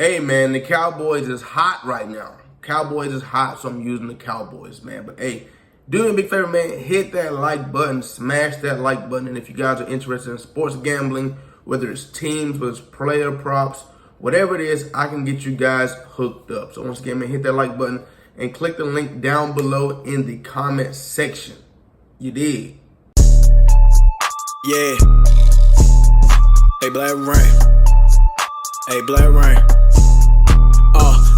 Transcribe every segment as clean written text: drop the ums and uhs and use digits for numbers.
Hey man, the Cowboys is hot right now. Cowboys is hot, so I'm using the Cowboys, man. But hey, do me a big favor, man. Hit that like button, smash that like button. And if you guys are interested in sports gambling, whether it's teams, whether it's player props, whatever it is, I can get you guys hooked up. So once again, man, hit that like button and click the link down below in the comment section. You dig? Yeah. Hey, Blackreign. Hey, Blackreign.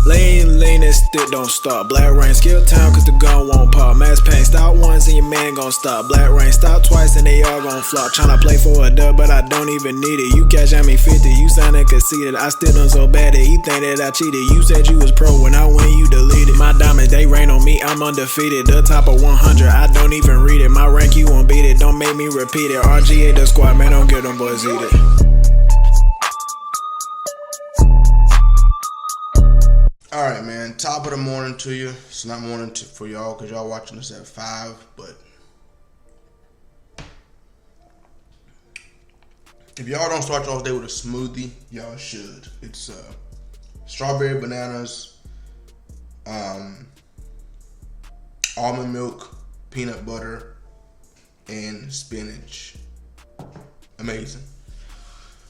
Lean and stick don't stop. Blackreign, skill time cause the gun won't pop. Mass pain, stop once and your man gon' stop. Blackreign, stop twice and they all gon' flop. Tryna play for a dub, but I don't even need it. You catch at me 50, you soundin' conceited. I still done so bad that he think that I cheated. You said you was pro when I win, you deleted. My diamonds, they rain on me, I'm undefeated. The top of 100, I don't even read it. My rank, you won't beat it, don't make me repeat it. RGA the squad, man, don't get them boys eat it. All right, man. Top of the morning to you. It's not morning for y'all because y'all watching this at 5, but if y'all don't start y'all's day with a smoothie, y'all should. It's strawberry bananas, almond milk, peanut butter, and spinach. Amazing.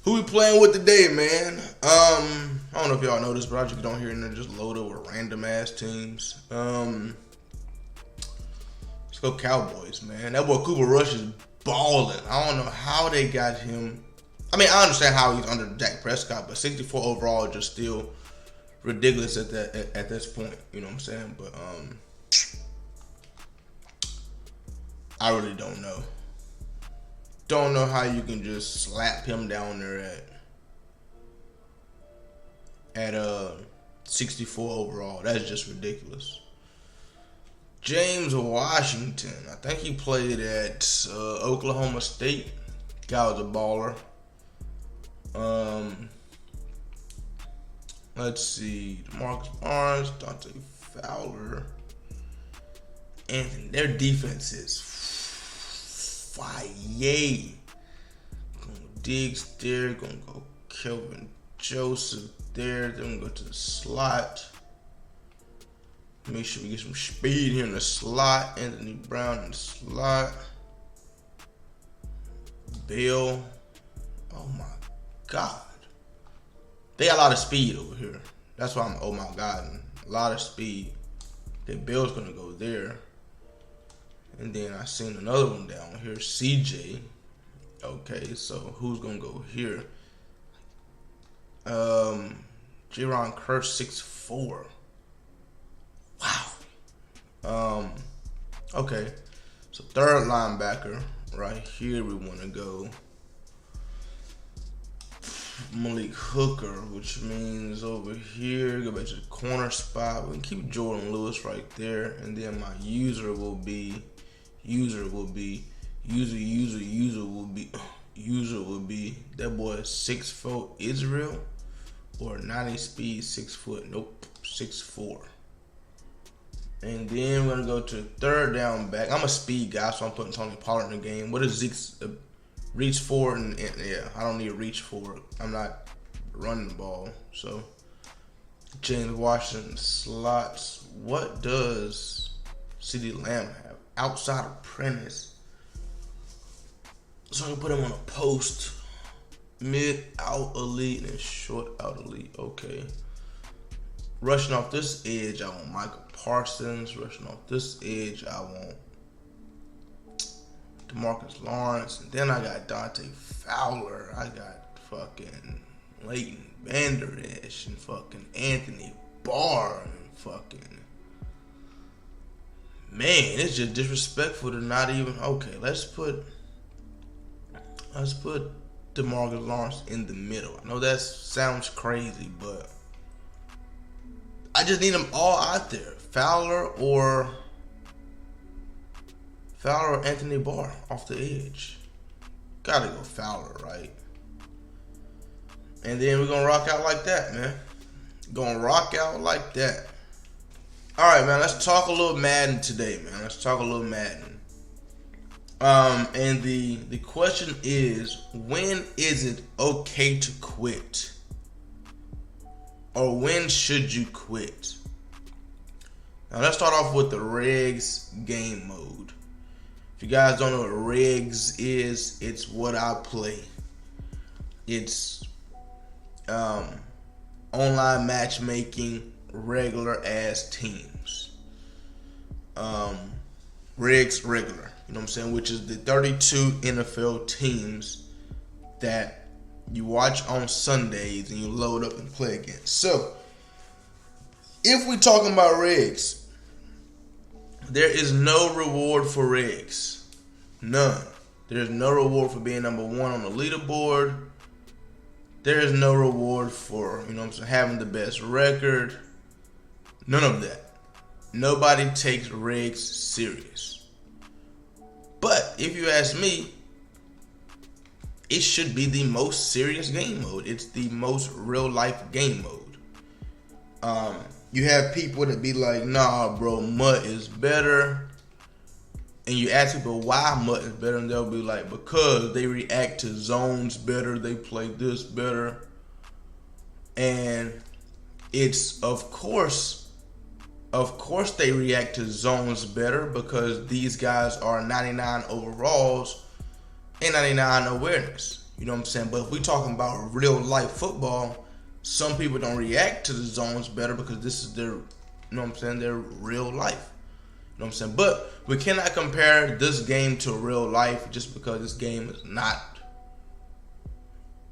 Who we playing with today, man? I don't know if y'all know this, but I just get on here and they're just loaded with random ass teams. Let's go Cowboys, man. That boy Cooper Rush is balling. I don't know how they got him. I mean, I understand how he's under Dak Prescott, but 64 overall is just still ridiculous at this point. You know what I'm saying? But I really don't know. Don't know how you can just slap him down there at 64 overall. That's just ridiculous. James Washington, I think he played at Oklahoma State. Guy was a baller. Let's see, Marcus Barnes, Dante Fowler, and their defense is fire. Gonna go Diggs there, gonna go Kelvin Joseph there, then go to the slot. Make sure we get some speed here in the slot. Anthony Brown in the slot. Bill. Oh my God. They got a lot of speed over here. That's why I'm, oh my God, a lot of speed. Then Bill's gonna go there. And then I seen another one down here, CJ. Okay, so who's gonna go here? Jaron Curse 6'4". Wow. Okay. So third linebacker right here we wanna go Malik Hooker, which means over here, go back to the corner spot. We can keep Jordan Lewis right there, and then my user will be that boy 6'4" Israel or 90 speed 6 foot. Nope, 6'4". And then we're gonna go to third down back. I'm a speed guy, so I'm putting Tony Pollard in the game. What is Zeke's reach for? And yeah, I don't need to reach for it. I'm not running the ball. So James Washington slots. What does CeeDee Lamb have? Outside apprentice. So I can put him on a post. Mid out elite and short out elite. Okay. Rushing off this edge, I want Michael Parsons. Rushing off this edge, I want DeMarcus Lawrence. And then I got Dante Fowler. I got fucking Leighton Vander Esch and fucking Anthony Barr and fucking. Man, it's just disrespectful to not even. Okay, let's put DeMarcus Lawrence in the middle. I know that sounds crazy, but I just need them all out there. Fowler or Anthony Barr off the edge. Gotta go Fowler, right? And then we're gonna rock out like that, man. Gonna rock out like that. Alright, man, let's talk a little Madden today, man. Let's talk a little Madden. And the question is, when is it okay to quit? or when should you quit? Now let's start off with the regs game mode. If you guys don't know what regs is, it's what I play. It's online matchmaking, regular ass teams. Regs regular, you know what I'm saying, which is the 32 NFL teams that you watch on Sundays and you load up and play against. So, if we're talking about regs, there is no reward for regs. None. There's no reward for being number one on the leaderboard. There is no reward for, you know what I'm saying, having the best record. None of that. Nobody takes regs serious. But if you ask me, it should be the most serious game mode. It's the most real life game mode. You have people that be like, nah, bro, MUT is better. And you ask people why MUT is better, and they'll be like, because they react to zones better, they play this better. And it's, of course they react to zones better because these guys are 99 overalls and 99 awareness. You know what I'm saying? But if we talking about real life football, some people don't react to the zones better because this is their, you know what I'm saying, their real life. You know what I'm saying? But we cannot compare this game to real life just because this game is not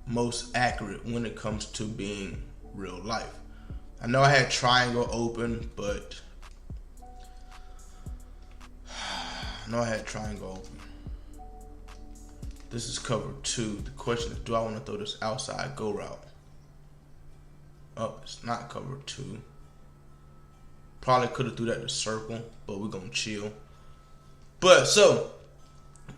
most accurate when it comes to being real life. I know I had triangle open, but this is cover 2. The question is, do I want to throw this outside go route? Oh, it's not cover 2. Probably could have threw that to circle, but we're going to chill. But, so,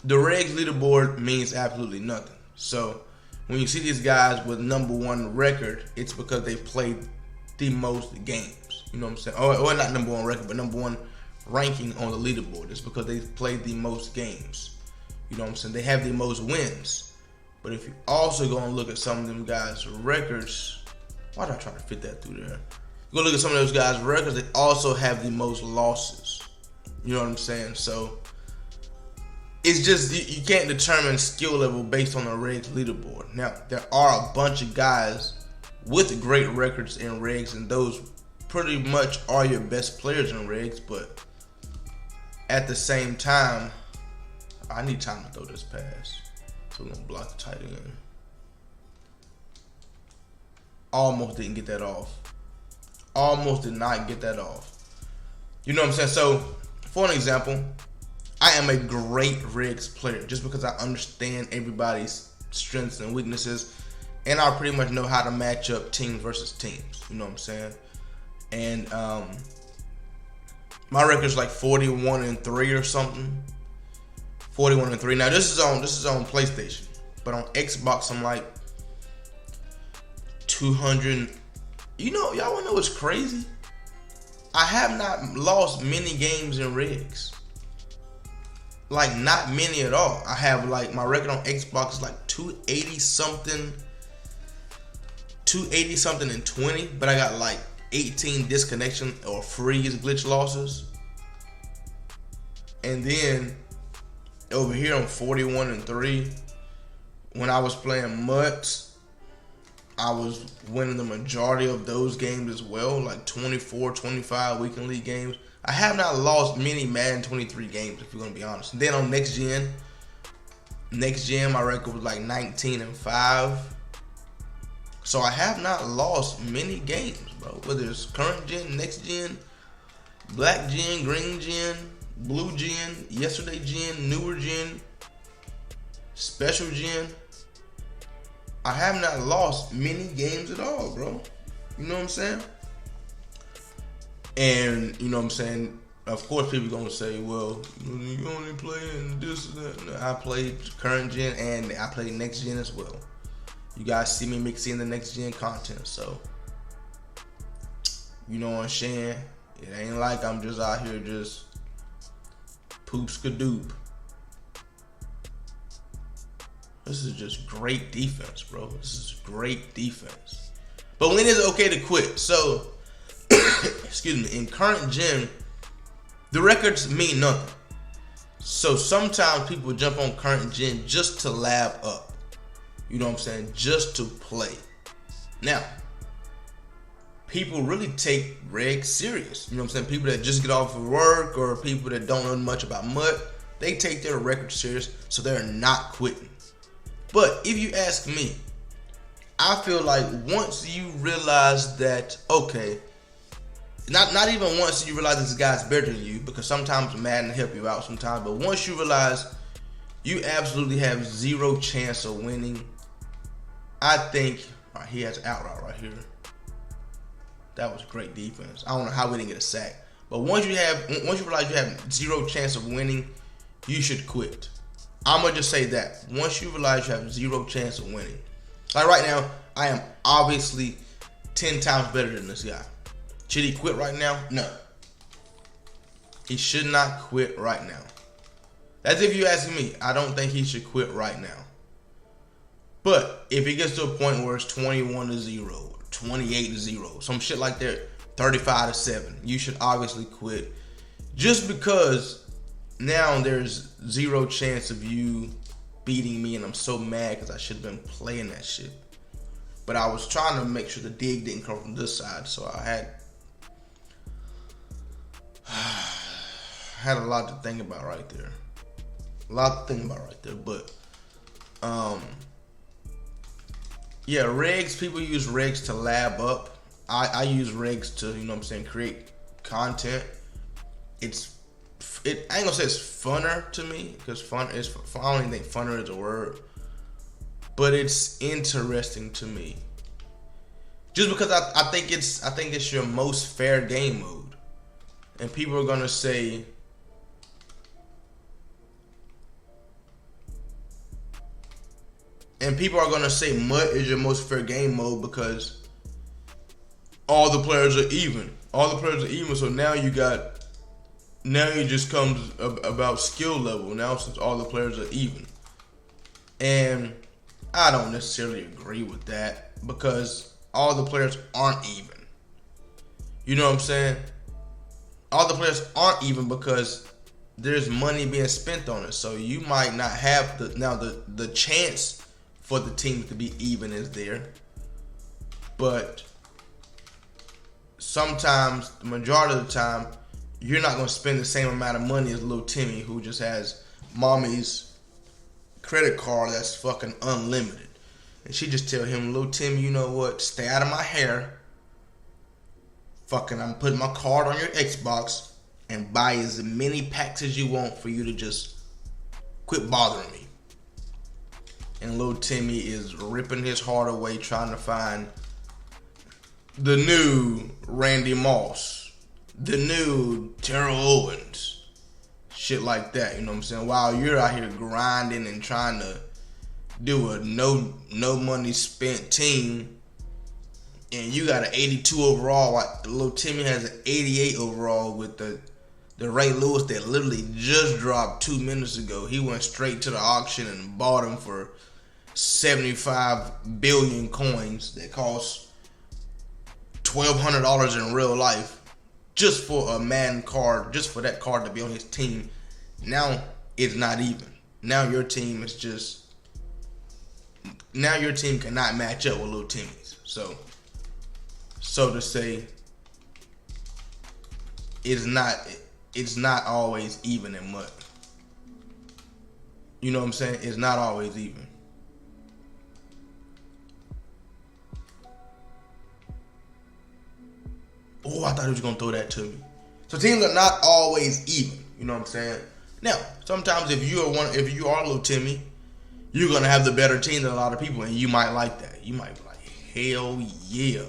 the regs leaderboard means absolutely nothing. So, when you see these guys with number 1 record, it's because they played the most games. You know what I'm saying? Or not number 1 record, but number 1 ranking on the leaderboard. It's because they played the most games. You know what I'm saying? They have the most wins. But if you also go and look at some of them guys' records, why did I try to fit that through there? Go look at some of those guys' records, they also have the most losses. You know what I'm saying? So it's just, you can't determine skill level based on the regs leaderboard. Now, there are a bunch of guys with great records in regs, and those pretty much are your best players in regs, but at the same time, I need time to throw this pass. So we're gonna block the tight end. Almost didn't get that off. Almost did not get that off. You know what I'm saying? So, for an example, I am a great regs player just because I understand everybody's strengths and weaknesses, and I pretty much know how to match up teams versus teams. You know what I'm saying? And my record's like 41-3 or something. 41-3. Now this is on PlayStation, but on Xbox I'm like 200. You know, y'all wanna know what's crazy? I have not lost many games in regs. Like, not many at all. I have, like, my record on Xbox is like 280 something and 20, but I got like 18 disconnection or freeze glitch losses. And then over here I'm 41-3. When I was playing MUT, I was winning the majority of those games as well, like 24, 25 weekend league games. I have not lost many Madden 23 games, if you're gonna be honest. And then on next gen, my record was like 19-5. So I have not lost many games, bro. Whether it's current gen, next gen, black gen, green gen, blue gen, yesterday gen, newer gen, special gen. I have not lost many games at all, bro. You know what I'm saying? And, you know what I'm saying, of course people gonna say, well, you only play in this and that. No, I played current gen and I played next gen as well. You guys see me mixing the next gen content, so you know what I'm saying? It ain't like I'm just out here just poop skadoop. This is just great defense, bro. This is great defense. But when is it okay to quit? So, excuse me, in current gen, the records mean nothing. So sometimes people jump on current gen just to lab up. You know what I'm saying? Just to play. Now, people really take reg serious. You know what I'm saying? People that just get off of work or people that don't know much about MUT, they take their record serious, so they're not quitting. But if you ask me, I feel like once you realize that, okay, not even once you realize this guy's better than you, because sometimes Madden help you out sometimes, but once you realize you absolutely have zero chance of winning, I think, all right, he has an out route right here. That was great defense. I don't know how we didn't get a sack. But once you realize you have zero chance of winning, you should quit. I'm going to just say that. Once you realize you have zero chance of winning. Like right now, I am obviously 10 times better than this guy. Should he quit right now? No. He should not quit right now. That's if you ask me. I don't think he should quit right now. But if he gets to a point where it's 21-0, 28-0, some shit like that, 35-7, you should obviously quit. Just because now there's zero chance of you beating me, and I'm so mad because I should have been playing that shit. But I was trying to make sure the dig didn't come from this side, so I had a lot to think about right there. But yeah, regs, people use regs to lab up. I use regs to, you know what I'm saying, create content. I ain't gonna say it's funner to me, because I don't even think funner is a word, but it's interesting to me. Just because I think it's your most fair game mode. And people are gonna say, MUT is your most fair game mode because all the players are even. So now it just comes about skill level now, since all the players are even. And I don't necessarily agree with that, because all the players aren't even. You know what I'm saying? All the players aren't even because there's money being spent on it. So you might not have the chance for the team to be even is there. But sometimes, the majority of the time, you're not going to spend the same amount of money as little Timmy, who just has mommy's credit card that's fucking unlimited. And she just tell him, little Timmy, you know what? Stay out of my hair. Fucking, I'm putting my card on your Xbox and buy as many packs as you want for you to just quit bothering me. And little Timmy is ripping his heart away trying to find the new Randy Moss, the new Terrell Owens, shit like that, you know what I'm saying? While you're out here grinding and trying to do a no money spent team, and you got an 82 overall, like little Timmy has an 88 overall with the Ray Lewis that literally just dropped 2 minutes ago. He went straight to the auction and bought him for 75 billion coins that cost $1,200 in real life, just for a Madden card, just for that card to be on his team. Now it's not even. Now your team cannot match up with little Timmy's. So to say, it's not always even in MUT. You know what I'm saying? It's not always even. Oh, I thought he was gonna throw that to me. So teams are not always even. You know what I'm saying? Now, sometimes if you are little Timmy, you're gonna have the better team than a lot of people, and you might like that. You might be like, hell yeah,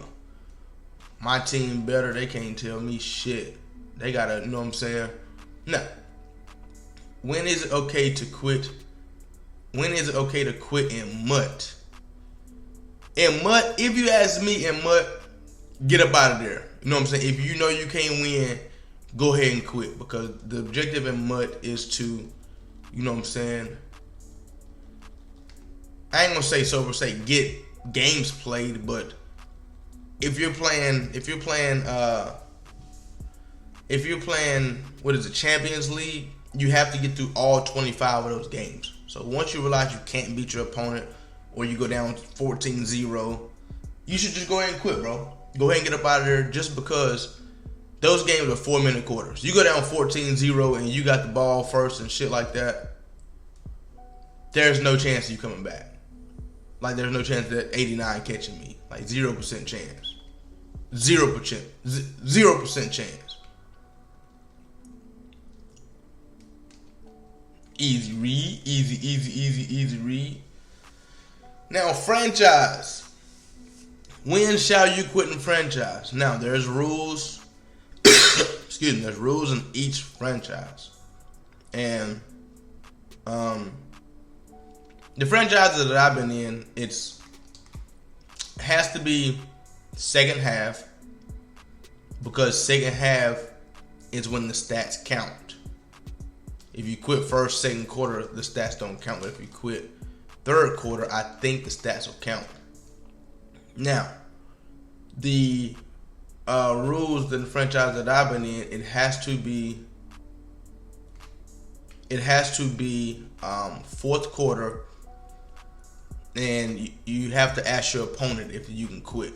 my team better. They can't tell me shit. They gotta, you know what I'm saying? Now, when is it okay to quit? When is it okay to quit in MUT? In MUT, if you ask me, in MUT, get up out of there. You know what I'm saying? If you know you can't win, go ahead and quit, because the objective in MUT is to, you know what I'm saying, I ain't gonna say get games played, but if you're playing what is it, Champions League, you have to get through all 25 of those games. So once you realize you can't beat your opponent, or you go down 14-0, you should just go ahead and quit, bro. Go ahead and get up out of there, just because those games are 4-minute quarters. You go down 14-0 and you got the ball first and shit like that, there's no chance of you coming back. Like, there's no chance that 89 catching me. Like, 0% chance. 0% chance. Easy read. Easy read. Now, franchise. When shall you quit in franchise? Now, there's rules. Excuse me. There's rules in each franchise. And the franchises that I've been in, has to be second half, because second half is when the stats count. If you quit first, second quarter, the stats don't count. But if you quit third quarter, I think the stats will count. Now, the rules in the franchise that I've been in, it has to be fourth quarter, and you have to ask your opponent if you can quit.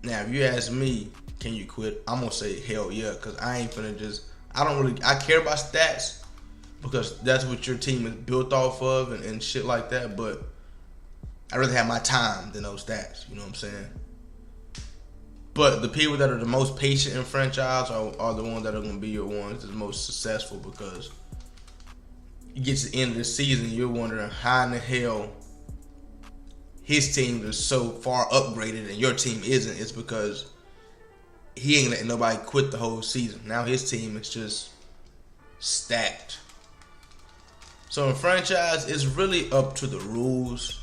Now, if you ask me, can you quit? I'm gonna say hell yeah, because I ain't finna just. I care about stats because that's what your team is built off of and shit like that. But I'd rather have my time than those stats. You know what I'm saying? But the people that are the most patient in franchise are the ones that are going to be your ones that's most successful, because you get to the end of the season, you're wondering how in the hell his team is so far upgraded and your team isn't. It's because he ain't letting nobody quit the whole season. Now his team is just stacked. So in franchise, it's really up to the rules.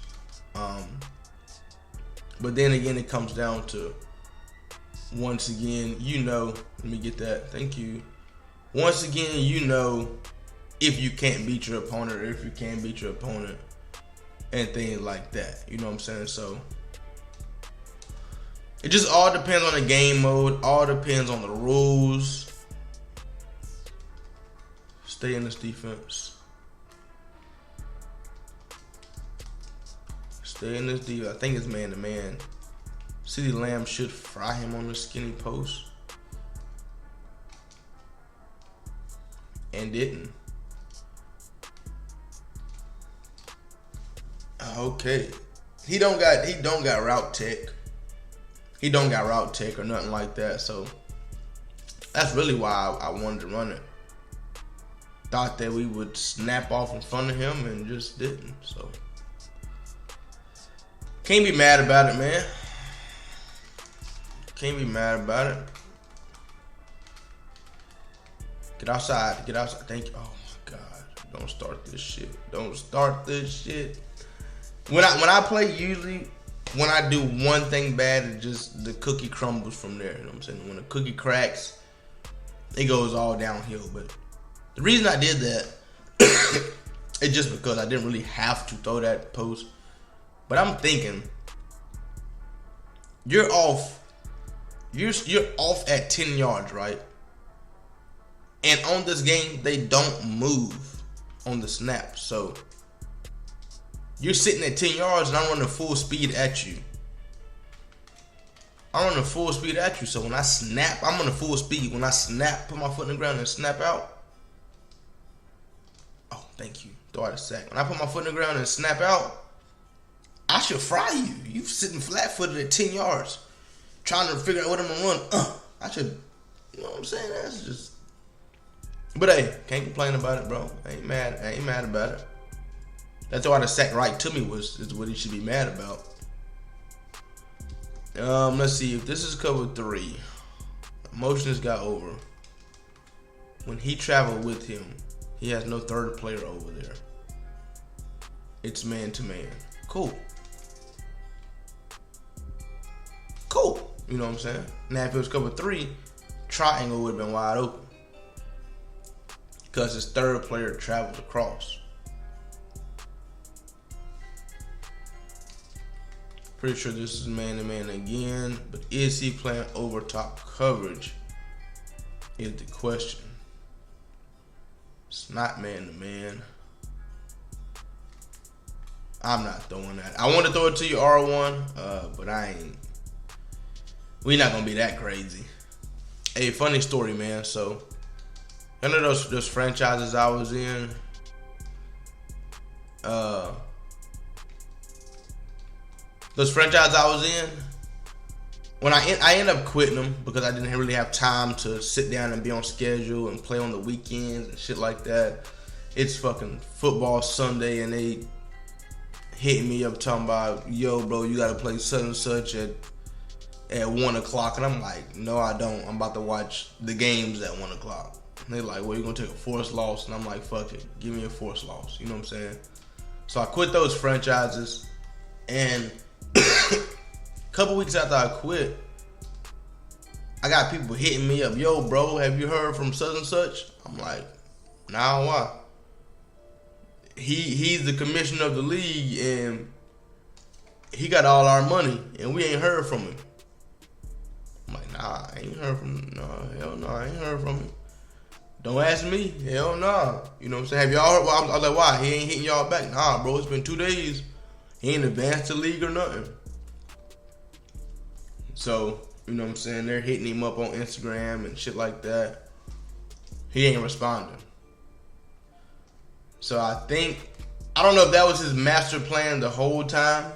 But then again, it comes down to, once again, let me get that. Thank you. Once again, if you can't beat your opponent, or if you can beat your opponent, and things like that. You know what I'm saying? So it just all depends on the game mode. All depends on the rules. Stay in this defense. Stay in this defense. I think it's man-to-man. CeeDee Lamb should fry him on the skinny post. And didn't. Okay. He don't got route tech. He don't got route tech or nothing like that. So that's really why I wanted to run it. Thought that we would snap off in front of him and just didn't. So can't be mad about it, man. Can't be mad about it. Get outside. Get outside. Thank you. Oh my God. Don't start this shit. Don't start this shit. When I play, usually when I do one thing bad, it just the cookie crumbles from there. You know what I'm saying? When the cookie cracks, it goes all downhill. But the reason I did that is just because I didn't really have to throw that post. But I'm thinking, you're off. You're off at 10 yards, right? And on this game, they don't move on the snap. So you're sitting at 10 yards and I'm running full speed at you. I'm running full speed at you. So when I snap, I'm running full speed. When I snap, put my foot in the ground and snap out. Oh, thank you. Throw out a sack. When I put my foot in the ground and snap out, I should fry you. You sitting flat-footed at 10 yards. Trying to figure out what I'm going to run. I should, you know what I'm saying? That's just. But hey, can't complain about it, bro. I ain't mad about it. That's why the sack right to me is what he should be mad about. Let's see if this is cover 3. Emotions got over. When he traveled with him, he has no third player over there. It's man to man. Cool. Cool. You know what I'm saying? Now if it was cover 3, triangle would have been wide open. Because his third player travels across. Pretty sure this is man-to-man again, but is he playing over top coverage is the question. It's not man-to-man. I'm not throwing that. I want to throw it to you, R1, but I ain't. We not gonna be that crazy. Hey, funny story, man. So, one of those franchises I was in, when I ended up quitting them because I didn't really have time to sit down and be on schedule and play on the weekends and shit like that. It's fucking football Sunday and they hitting me up talking about, yo, bro, you gotta play such and such at 1 o'clock. And I'm like, no, I don't. I'm about to watch the games at 1 o'clock. And they're like, well, you're gonna take a forced loss. And I'm like, fuck it, give me a forced loss. You know what I'm saying? So I quit those franchises, and a couple weeks after I quit, I got people hitting me up, yo, bro, have you heard from such and such? I'm like, nah, why? He's the commissioner of the league, and he got all our money, and we ain't heard from him. I'm like, nah, I ain't heard from him. No, hell no, I ain't heard from him. Don't ask me. Hell nah. You know what I'm saying? Have y'all heard? Well, I was like, why? He ain't hitting y'all back. Nah, bro, it's been 2 days. He ain't advanced the league or nothing. So, you know what I'm saying? They're hitting him up on Instagram and shit like that. He ain't responding. So I don't know if that was his master plan the whole time.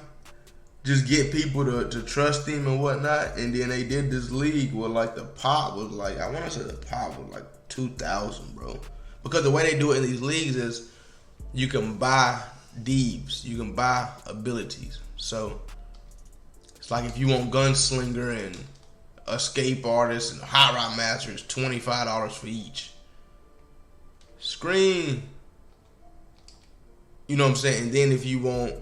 Just get people to trust him and whatnot. And then they did this league where like the pot was like, I want to say the pot was like 2,000, bro. Because the way they do it in these leagues is you can buy deeps, you can buy abilities. So it's like if you want gunslinger and escape artist and hot rod master, it's $25 for each. Screen. You know what I'm saying? And then if you want,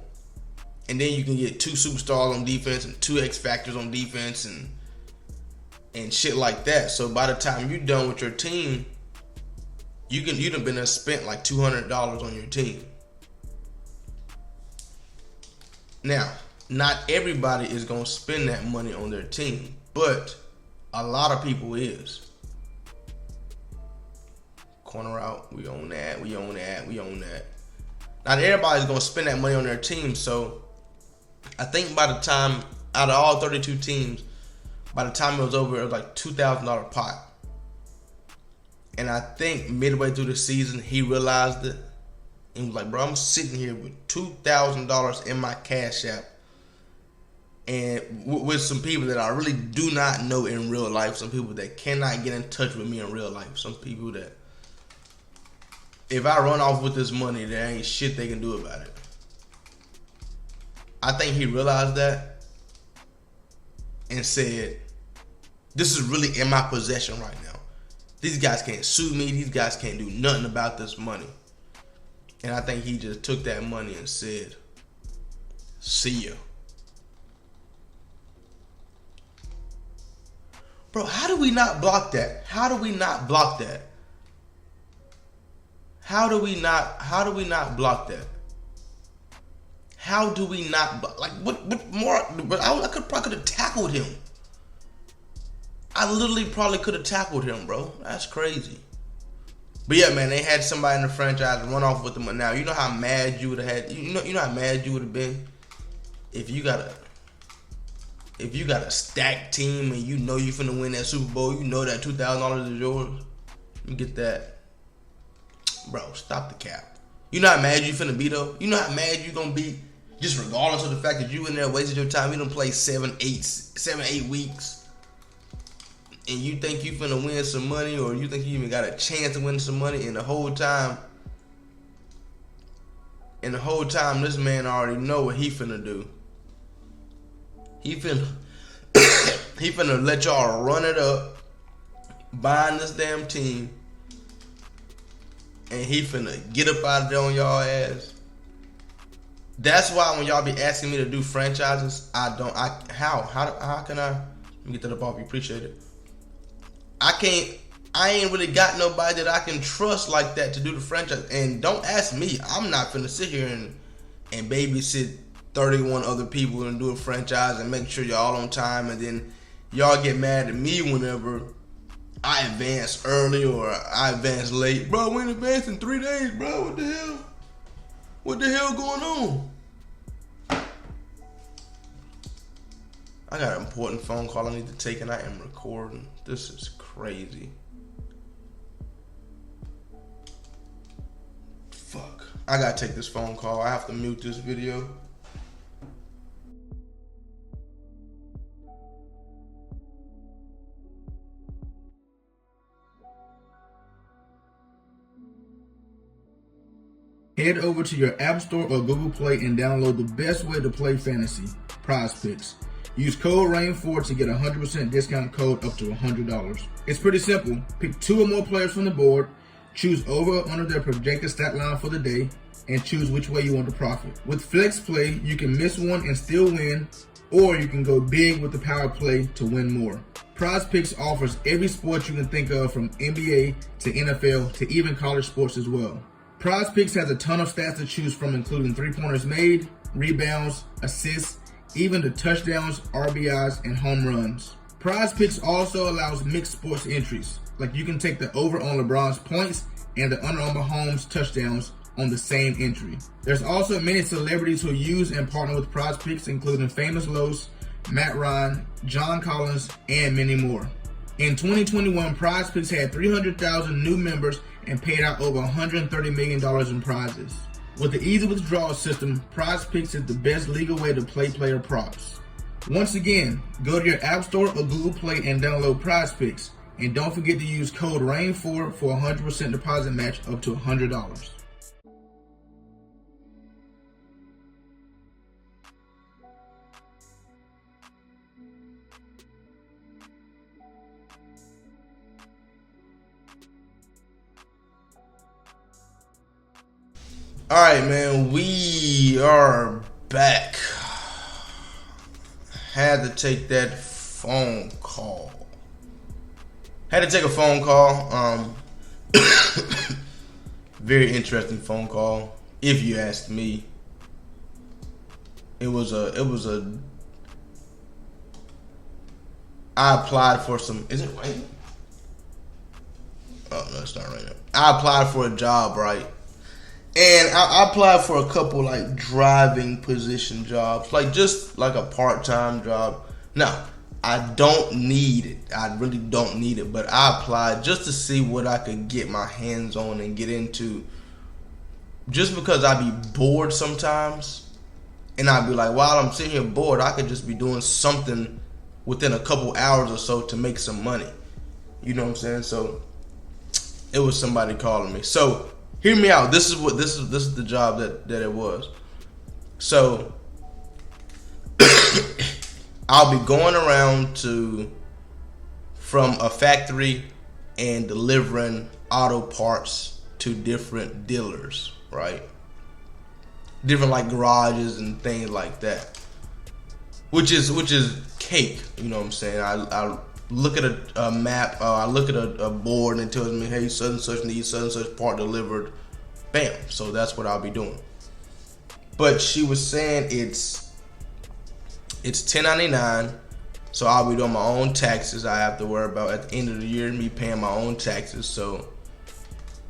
and then you can get 2 superstars on defense and 2 X factors on defense and shit like that. So by the time you're done with your team, you done been and spent like $200 on your team. Now, not everybody is gonna spend that money on their team, but a lot of people is. Corner out, we own that, we own that, we own that. Not everybody's gonna spend that money on their team, so I think by the time, out of all 32 teams, by the time it was over, it was like $2,000 pot. And I think midway through the season, he realized it and was like, bro, I'm sitting here with $2,000 in my Cash App and with some people that I really do not know in real life, some people that cannot get in touch with me in real life, some people that if I run off with this money, there ain't shit they can do about it. I think he realized that and said, this is really in my possession right now. These guys can't sue me. These guys can't do nothing about this money. And I think he just took that money and said, see ya. Bro, how do we not block that? How do we not block that? How do we not block that? How do we not, like, what more, but I could have tackled him. I literally probably could have tackled him, bro. That's crazy. But yeah, man, they had somebody in the franchise run off with them. Now, you know how mad you would have had, you know how mad you would have been if you got a stacked team and you know you finna win that Super Bowl, you know that $2,000 is yours. You get that. Bro, stop the cap. You know how mad you finna be though? You know how mad you gonna be just regardless of the fact that you in there wasted your time. You done play 7-8 weeks and you think you finna win some money, or you think you even got a chance to win some money, and the whole time this man already know what he finna do. He finna let y'all run it up, buying this damn team, and he finna get up out of there on y'all ass. That's why when y'all be asking me to do franchises, how can I? Let me get that up off you. Appreciate it. I ain't really got nobody that I can trust like that to do the franchise. And don't ask me. I'm not finna sit here and babysit 31 other people and do a franchise and make sure y'all on time, and then y'all get mad at me whenever I advance early or I advance late. Bro, we ain't advanced in 3 days, bro. What the hell? What the hell going on? I got an important phone call I need to take and I am recording. This is crazy. Fuck. I gotta take this phone call. I have to mute this video. Head over to your App Store or Google Play and download the best way to play fantasy, Prize Picks. Use code RAIN4 to get a 100% discount code up to $100. It's pretty simple. Pick 2 or more players from the board, choose over or under their projected stat line for the day, and choose which way you want to profit. With Flex Play, you can miss one and still win, or you can go big with the power play to win more. Prize Picks offers every sport you can think of, from NBA to NFL to even college sports as well. Prize Picks has a ton of stats to choose from, including 3-pointers made, rebounds, assists, even the touchdowns, RBIs, and home runs. Prize Picks also allows mixed sports entries, like you can take the over on LeBron's points and the under on Mahomes' touchdowns on the same entry. There's also many celebrities who use and partner with Prize Picks, including Famous Los, Matt Ryan, John Collins, and many more. In 2021, Prize Picks had 300,000 new members and paid out over $130 million in prizes. With the easy withdrawal system, Prize Picks is the best legal way to play player props. Once again, go to your App Store or Google Play and download Prize Picks. And don't forget to use code RAIN4 for a 100% deposit match up to $100. Alright, man, we are back. Had to take that phone call. Had to take a phone call. Very interesting phone call, if you ask me. I applied for some, is it raining? Oh no, it's not raining. I applied for a job, right? And I applied for a couple like driving position jobs, like just like a part-time job. Now, I don't need it. I really don't need it, but I applied just to see what I could get my hands on and get into. Just because I be bored sometimes, and I'd be like, while I'm sitting here bored, I could just be doing something within a couple hours or so to make some money. You know what I'm saying? So it was somebody calling me. So hear me out. This is the job that it was. So I'll be going around from a factory and delivering auto parts to different dealers, right? Different like garages and things like that. Which is cake, you know what I'm saying? I look at a map, I look at a board and it tells me, hey, such and such needs such and such part delivered. Bam. So that's what I'll be doing. But she was saying it's $10.99, so I'll be doing my own taxes. I have to worry about at the end of the year me paying my own taxes. So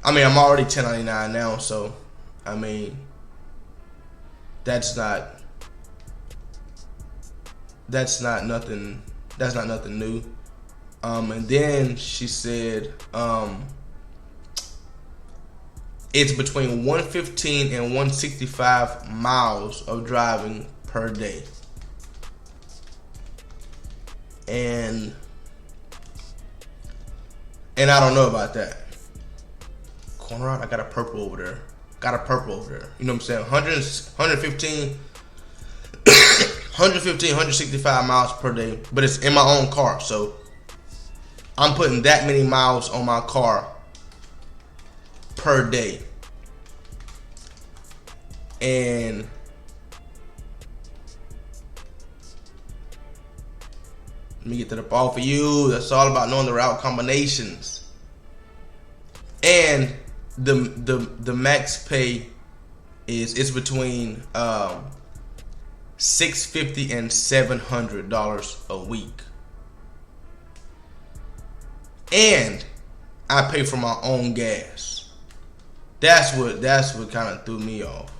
I mean, I'm already $10.99 now, so I mean that's not nothing new. And then she said it's between 115 and 165 miles of driving per day. And I don't know about that. Corner out, I got a purple over there. You know what I'm saying? 115, 165 miles per day, but it's in my own car. So I'm putting that many miles on my car per day. And let me get to the ball for you. That's all about knowing the route combinations. And the max pay is between $650 and $700 a week. And I pay for my own gas. That's what kind of threw me off.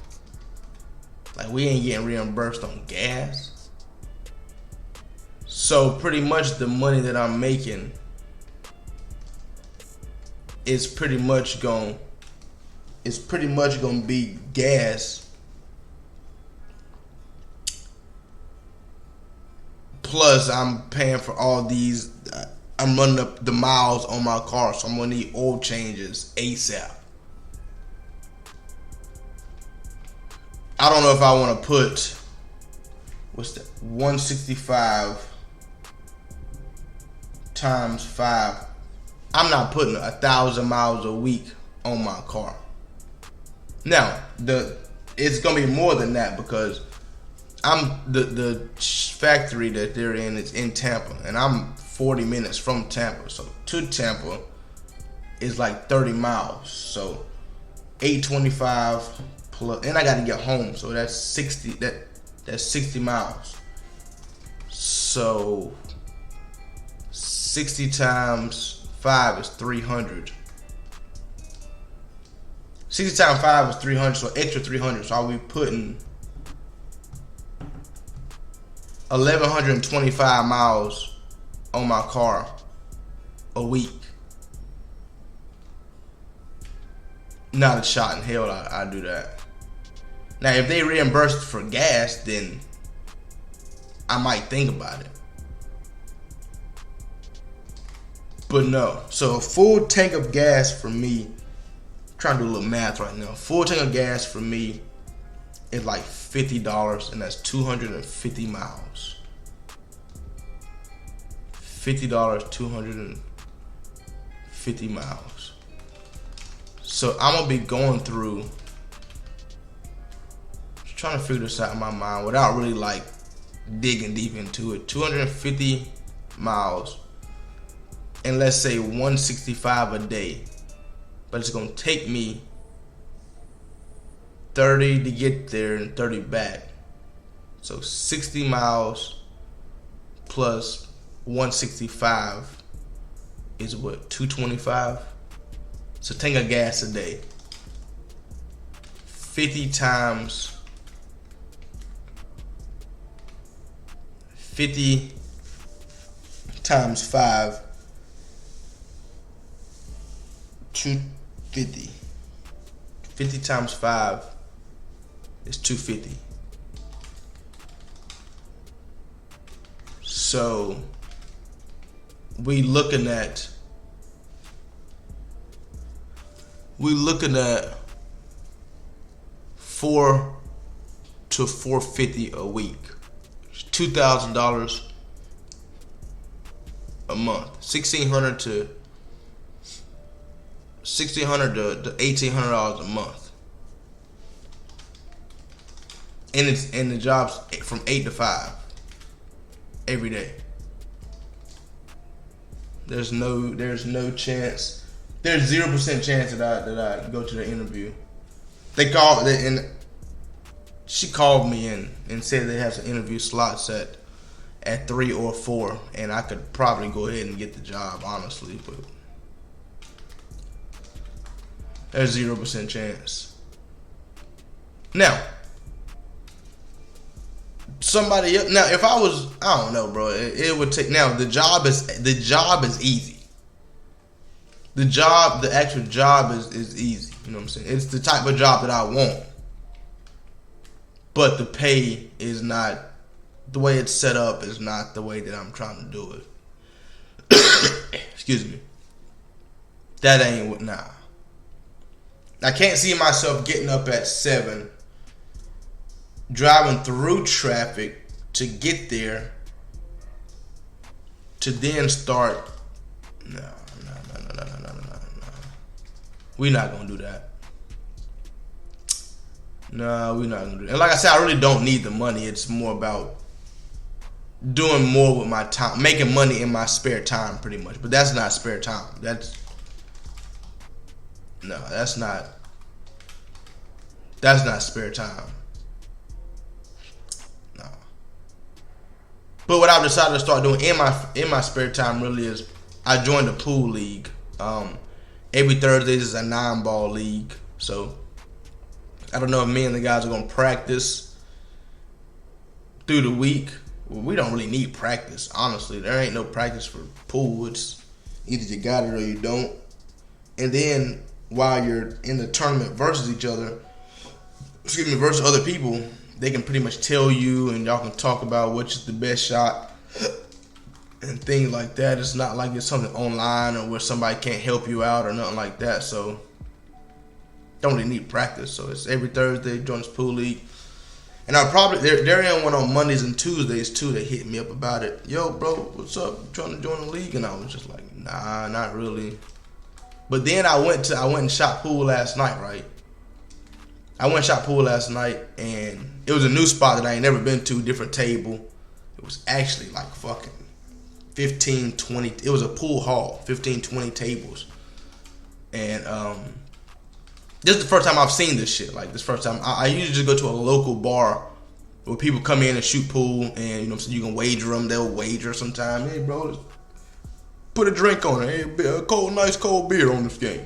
Like, we ain't getting reimbursed on gas. So pretty much the money that I'm making is pretty much gonna be gas plus I'm paying for all these. I'm running up the miles on my car, so I'm gonna need oil changes ASAP. I don't know if I want to put, what's that, 165 times 5. I'm not putting 1,000 miles a week on my car. Now, it's gonna be more than that, because the factory that they're in is in Tampa, and I'm 40 minutes from Tampa. So to Tampa is like 30 miles. So 825 plus, and I got to get home. So that's 60. That's 60 miles. So 60 times 5 is 300. 60 times 5 is 300. So extra 300. So I'll be putting 1,125 miles on my car a week. Not a shot in hell I do that. Now, if they reimbursed for gas, then I might think about it. But no. So a full tank of gas for me, I'm trying to do a little math right now. Full tank of gas for me is like $50, and that's 250 miles. $50, 250 miles. So I'm gonna be going through, just trying to figure this out in my mind without really like digging deep into it. 250 miles, and let's say 165 a day, but it's gonna take me 30 to get there and 30 back. So 60 miles plus 165 is what, 225? So tank of gas a day. 50 times 5, 250. 50 times 5 is 250. So we looking at 4 to 450 a week. $2,000 a month. $1,600 to $1,800 a month. And the job's from 8 to 5 every day. There's no chance. There's 0% chance that I go to the interview. She called me and said they have some interview slots at 3 or 4, and I could probably go ahead and get the job, honestly, but there's 0% chance. Now, somebody else. Now, if I was, I don't know, bro. It would take. Now, the job is easy. The actual job is easy. You know what I'm saying? It's the type of job that I want. But the pay is not, the way it's set up is not the way that I'm trying to do it. Excuse me. That ain't, nah. I can't see myself getting up at 7, driving through traffic to get there, to then start. No. We're not gonna do that. No, we're not gonna do that. And like I said, I really don't need the money. It's more about doing more with my time, making money in my spare time, pretty much. But that's not spare time. That's not spare time. No. But what I've decided to start doing in my spare time really is I joined a pool league. Every Thursday is a 9-ball league. So I don't know if me and the guys are gonna practice through the week. Well, we don't really need practice, honestly. There ain't no practice for pool. It's either you got it or you don't. And then while you're in the tournament versus each other, versus other people, they can pretty much tell you, and y'all can talk about which is the best shot and things like that. It's not like it's something online or where somebody can't help you out or nothing like that. So don't really need practice. So it's every Thursday, join this pool league. And I probably they're in one on Mondays and Tuesdays too. They hit me up about it. Yo, bro, what's up? You trying to join the league? And I was just like, nah, not really. But then I went and shot pool last night, right? I went and shot pool last night, and it was a new spot that I ain't never been to, different table. It was actually like fucking 15, 20. It was a pool hall, 15, 20 tables. And this is the first time I've seen this shit. Like, this first time. I usually just go to a local bar where people come in and shoot pool, and you know what I'm saying, you can wager them. They'll wager sometime. Hey, bro, just put a drink on it. Hey, a nice cold beer on this game.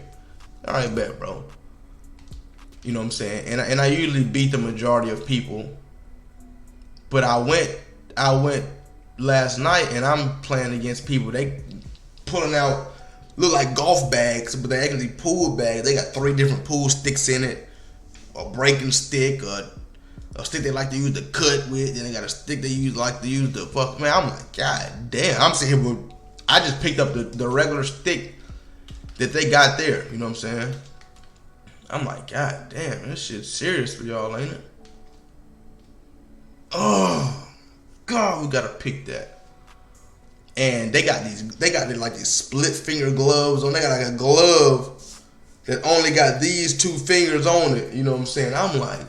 All right, bet, bro. You know what I'm saying? And I usually beat the majority of people. But I went last night, and I'm playing against people. They pulling out, look like golf bags, but they're actually pool bags. They got 3 different pool sticks in it. A breaking stick, a stick they like to use the cut with, and they got a stick they like to use the fuck. Man, I'm like, God damn. I'm sitting here with, I just picked up the regular stick that they got there. You know what I'm saying? I'm like, God damn, this shit's serious for y'all, ain't it? Oh, God, we gotta pick that. And they got like these split finger gloves on. They got like a glove that only got these 2 fingers on it. You know what I'm saying? I'm like,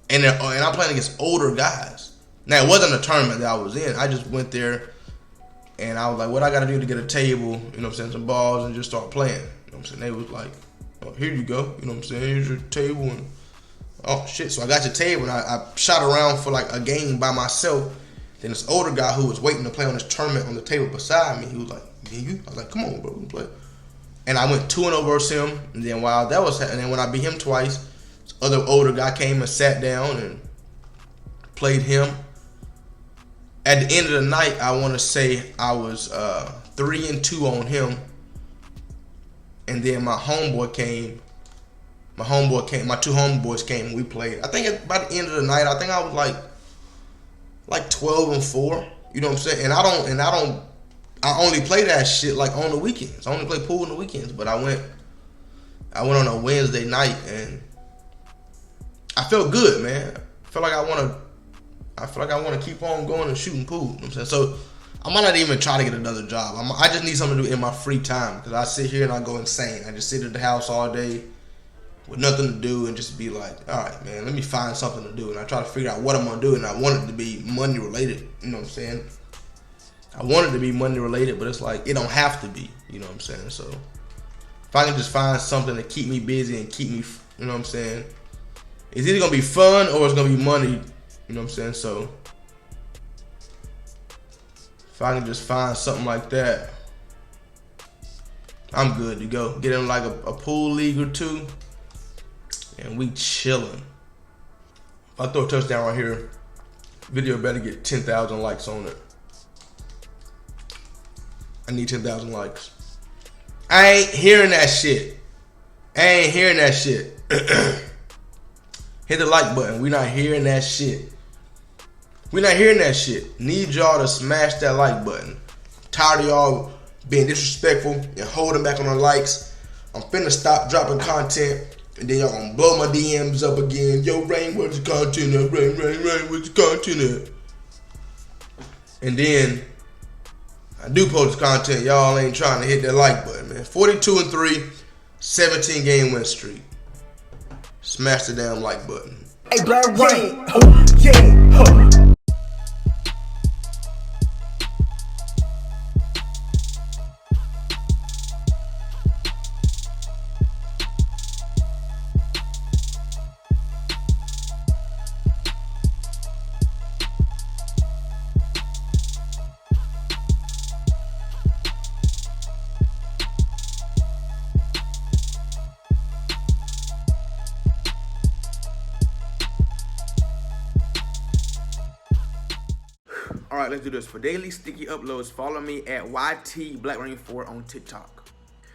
and I'm playing against older guys. Now, it wasn't a tournament that I was in. I just went there, and I was like, what I gotta do to get a table, you know what I'm saying, some balls, and just start playing. You know what I'm saying? They was like, oh, here you go. You know what I'm saying? Here's your table. And oh, shit. So I got your table, and I shot around for like a game by myself. Then this older guy who was waiting to play on this tournament on the table beside me, he was like, me and you? I was like, come on, bro, we can play. And I went 2-0 versus him. And then while that was happening, when I beat him twice, this other older guy came and sat down and played him. At the end of the night, I want to say I was 3-2 on him. And then my two homeboys came and we played. I think by the end of the night, I think I was like 12-4. You know what I'm saying? And I only play that shit like on the weekends. I only play pool on the weekends. But I went on a Wednesday night, and I felt good, man. I feel like I want to keep on going and shooting pool. You know what I'm saying? So I might not even try to get another job. I just need something to do in my free time, because I sit here and I go insane. I just sit at the house all day with nothing to do and just be like, all right, man, let me find something to do. And I try to figure out what I'm going to do, and I want it to be money related. You know what I'm saying? I want it to be money related, but it's like, it don't have to be. You know what I'm saying? So if I can just find something to keep me busy and keep me, you know what I'm saying? It's either going to be fun or it's going to be money. You know what I'm saying? So if I can just find something like that, I'm good to go. Get in like a pool league or 2, and we chilling. If I throw a touchdown right here, video better get 10,000 likes on it. I need 10,000 likes. I ain't hearing that shit. Hit the like button. We not hearing that shit. Need y'all to smash that like button. Tired of y'all being disrespectful and holding back on the likes. I'm finna stop dropping content, and then y'all gonna blow my DMs up again. Yo, Rain, where's the content at? Rain, where's the content at? And then I do post content. Y'all ain't trying to hit that like button, man. 42-3, 17 game win streak. Smash the damn like button. Hey, Blackreign, oh yeah, huh. All right, let's do this. For daily sticky uploads, follow me at YT Blackreign4 on TikTok.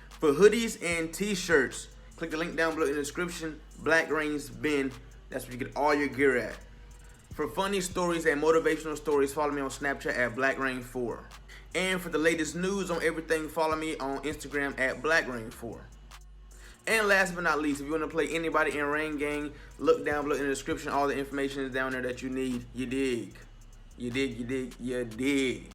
For hoodies and t-shirts, click the link down below in the description. Blackreign's bin. That's where you get all your gear at. For funny stories and motivational stories, follow me on Snapchat at Blackreign4. And for the latest news on everything, follow me on Instagram at Blackreign4. And last but not least, if you want to play anybody in Rain Gang, look down below in the description. All the information is down there that you need. You dig. You dig, you dig, you dig.